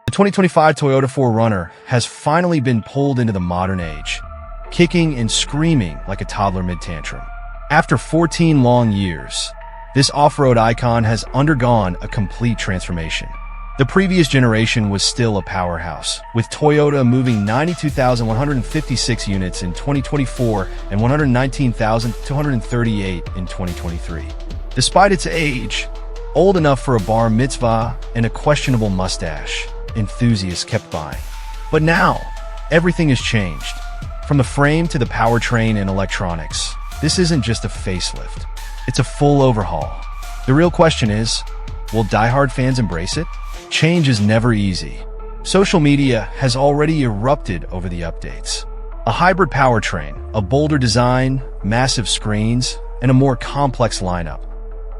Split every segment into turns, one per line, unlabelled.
The 2025 Toyota 4Runner has finally been pulled into the modern age, kicking and screaming like a toddler mid-tantrum. After 14 long years, this off-road icon has undergone a complete transformation. The previous generation was still a powerhouse, with Toyota moving 92,156 units in 2024 and 119,238 in 2023. Despite its age, old enough for a bar mitzvah and a questionable mustache, enthusiasts kept buying. But now, everything has changed. From the frame to the powertrain and electronics, this isn't just a facelift. It's a full overhaul. The real question is, will diehard fans embrace it? Change is never easy. Social media has already erupted over the updates. A hybrid powertrain, a bolder design, massive screens, and a more complex lineup.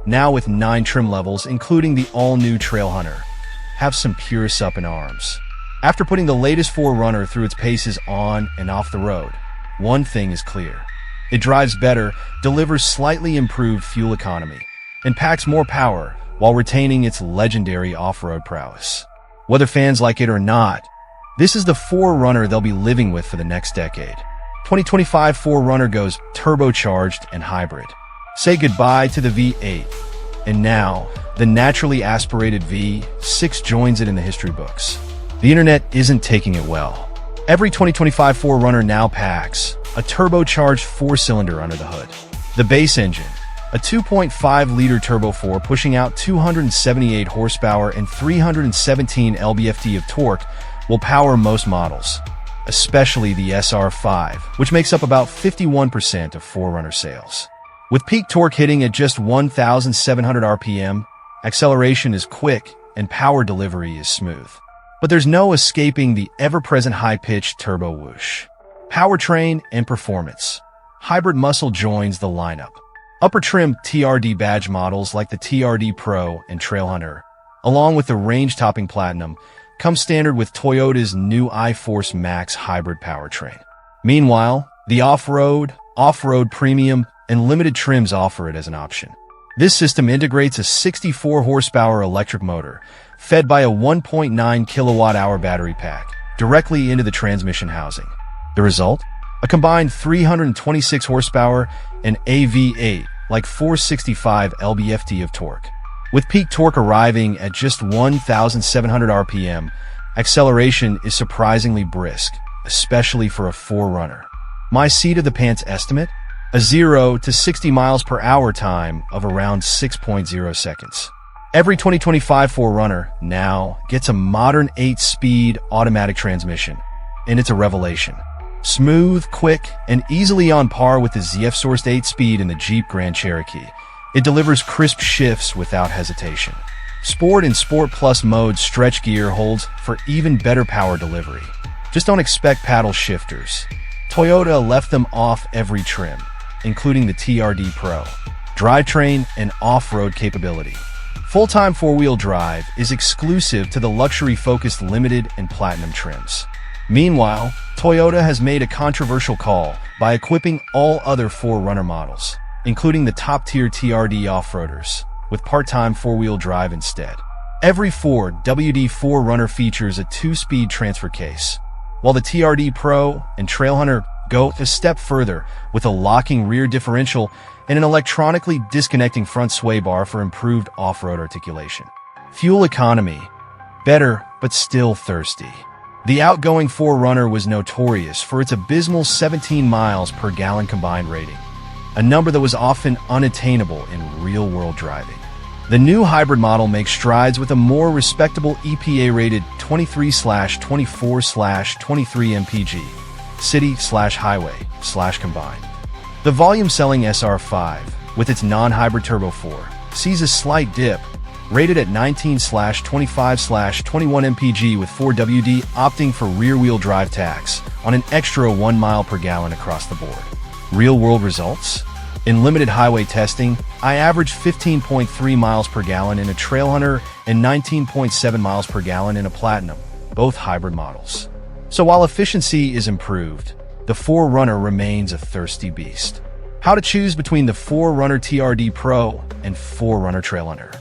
Now with 9 trim levels, including the all-new Trailhunter, have some purists up in arms. After putting the latest 4Runner through its paces on and off the road, one thing is clear. It drives better, delivers slightly improved fuel economy, and packs more power while retaining its legendary off-road prowess. Whether fans like it or not, this is the 4Runner they'll be living with for the next decade. 2025 4Runner goes turbocharged and hybrid. Say goodbye to the V8. And now, the naturally aspirated V6 joins it in the history books. The internet isn't taking it well. Every 2025 4Runner now packs a turbocharged 4-cylinder under the hood. The base engine, a 2.5-liter Turbo 4 pushing out 278 horsepower and 317 lb-ft of torque, will power most models, especially the SR5, which makes up about 51% of 4Runner sales. With peak torque hitting at just 1,700 RPM, acceleration is quick and power delivery is smooth. But there's no escaping the ever-present high-pitched turbo whoosh. Powertrain and performance. Hybrid muscle joins the lineup. Upper trim TRD badge models like the TRD Pro and Trailhunter, along with the range-topping Platinum, come standard with Toyota's new iForce Max hybrid powertrain. Meanwhile, the off-road Premium, and limited trims offer it as an option. This system integrates a 64 horsepower electric motor, fed by a 1.9 kilowatt-hour battery pack, directly into the transmission housing. The result? A combined 326 horsepower and AV8, like 465 lb-ft of torque. With peak torque arriving at just 1,700 RPM, acceleration is surprisingly brisk, especially for a 4Runner. My seat-of-the-pants estimate? A 0 to 60 miles per hour time of around 6.0 seconds. Every 2025 4Runner now gets a modern 8-speed automatic transmission, and it's a revelation. Smooth, quick, and easily on par with the ZF-sourced 8-speed in the Jeep Grand Cherokee, it delivers crisp shifts without hesitation. Sport and Sport Plus mode stretch gear holds for even better power delivery. Just don't expect paddle shifters. Toyota left them off every trim, including the TRD Pro, drivetrain, and off-road capability. Full-time 4-wheel drive is exclusive to the luxury-focused Limited and Platinum trims. Meanwhile, Toyota has made a controversial call by equipping all other 4Runner models, including the top-tier TRD off-roaders, with part-time 4-wheel drive instead. Every 4WD 4Runner features a 2-speed transfer case, while the TRD Pro and Trailhunter go a step further with a locking rear differential and an electronically disconnecting front sway bar for improved off-road articulation. Fuel economy, better but still thirsty. The outgoing 4Runner was notorious for its abysmal 17 miles per gallon combined rating, a number that was often unattainable in real-world driving. The new hybrid model makes strides with a more respectable EPA-rated 23/24/23 mpg, city/highway/combined. The volume-selling SR5, with its non-hybrid Turbo 4, sees a slight dip, rated at 19/25/21 mpg with 4WD opting for rear-wheel drive tax on an extra 1 mile per gallon across the board. Real-world results? In limited highway testing, I averaged 15.3 miles per gallon in a Trailhunter and 19.7 miles per gallon in a Platinum, both hybrid models. So while efficiency is improved, the 4Runner remains a thirsty beast. How to choose between the 4Runner TRD Pro and 4Runner Trailhunter.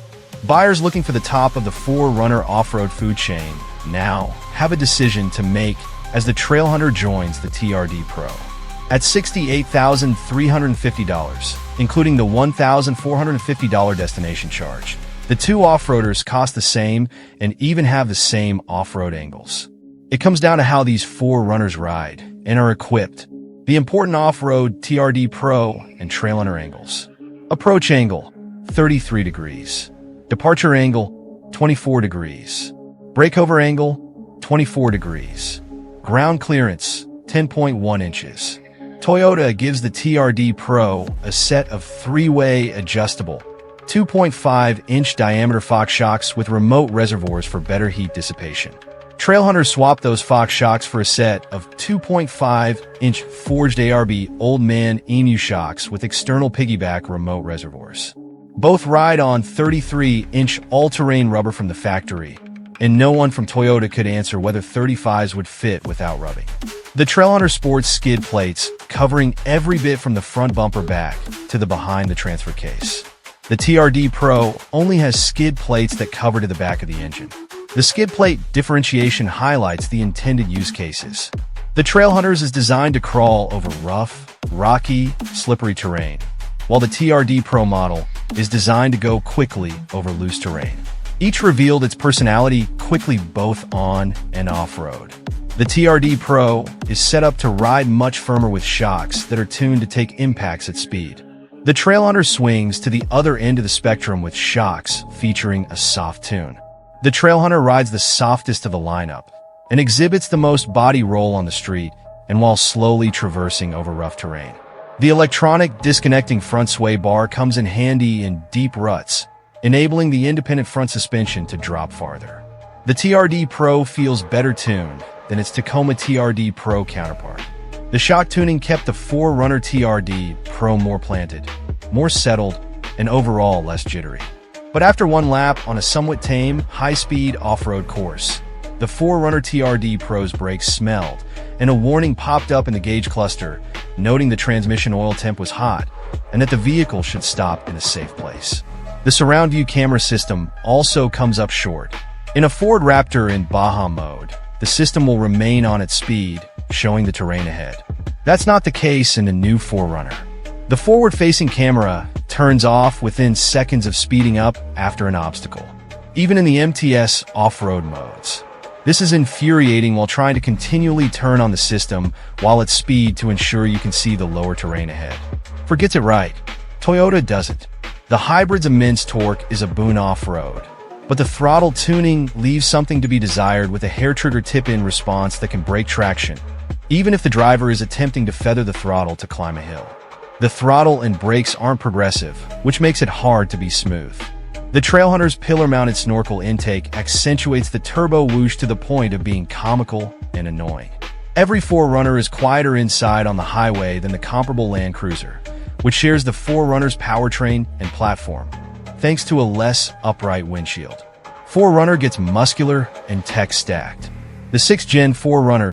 Buyers looking for the top of the 4Runner off-road food chain now have a decision to make as the Trailhunter joins the TRD Pro. At $68,350, including the $1,450 destination charge, the two off-roaders cost the same and even have the same off-road angles. It comes down to how these 4Runners ride and are equipped. The important off-road TRD Pro and Trailhunter angles. Approach angle, 33 degrees. Departure angle, 24 degrees. Breakover angle, 24 degrees. Ground clearance, 10.1 inches. Toyota gives the TRD Pro a set of three-way adjustable 2.5-inch diameter Fox shocks with remote reservoirs for better heat dissipation. Trailhunter swapped those Fox shocks for a set of 2.5-inch forged ARB Old Man Emu shocks with external piggyback remote reservoirs. Both ride on 33-inch all-terrain rubber from the factory, and no one from Toyota could answer whether 35s would fit without rubbing. The Trailhunter sports skid plates covering every bit from the front bumper back to the behind the transfer case. The TRD Pro only has skid plates that cover to the back of the engine. The skid plate differentiation highlights the intended use cases. The Trailhunter's is designed to crawl over rough, rocky, slippery terrain, while the TRD Pro model is designed to go quickly over loose terrain. Each revealed its personality quickly both on and off-road. The TRD Pro is set up to ride much firmer with shocks that are tuned to take impacts at speed. The Trailhunter swings to the other end of the spectrum with shocks featuring a soft tune. The Trailhunter rides the softest of the lineup and exhibits the most body roll on the street and while slowly traversing over rough terrain. The electronic disconnecting front sway bar comes in handy in deep ruts, enabling the independent front suspension to drop farther. The TRD Pro feels better tuned than its Tacoma TRD Pro counterpart. The shock tuning kept the 4Runner TRD Pro more planted, more settled, and overall less jittery. But after one lap on a somewhat tame, high-speed off-road course, the 4Runner TRD Pro's brakes smelled, and a warning popped up in the gauge cluster, noting the transmission oil temp was hot and that the vehicle should stop in a safe place. The surround view camera system also comes up short. In a Ford Raptor in Baja mode, the system will remain on its speed, showing the terrain ahead. That's not the case in the new 4Runner. The forward-facing camera turns off within seconds of speeding up after an obstacle, even in the MTS off-road modes. This is infuriating while trying to continually turn on the system while at speed to ensure you can see the lower terrain ahead. Ford gets it right. Toyota doesn't. The hybrid's immense torque is a boon off-road, but the throttle tuning leaves something to be desired with a hair-trigger tip-in response that can break traction, even if the driver is attempting to feather the throttle to climb a hill. The throttle and brakes aren't progressive, which makes it hard to be smooth. The Trailhunter's pillar-mounted snorkel intake accentuates the turbo whoosh to the point of being comical and annoying. Every 4Runner is quieter inside on the highway than the comparable Land Cruiser, which shares the 4Runner's powertrain and platform, thanks to a less upright windshield. 4Runner gets muscular and tech-stacked. The 6th Gen 4Runner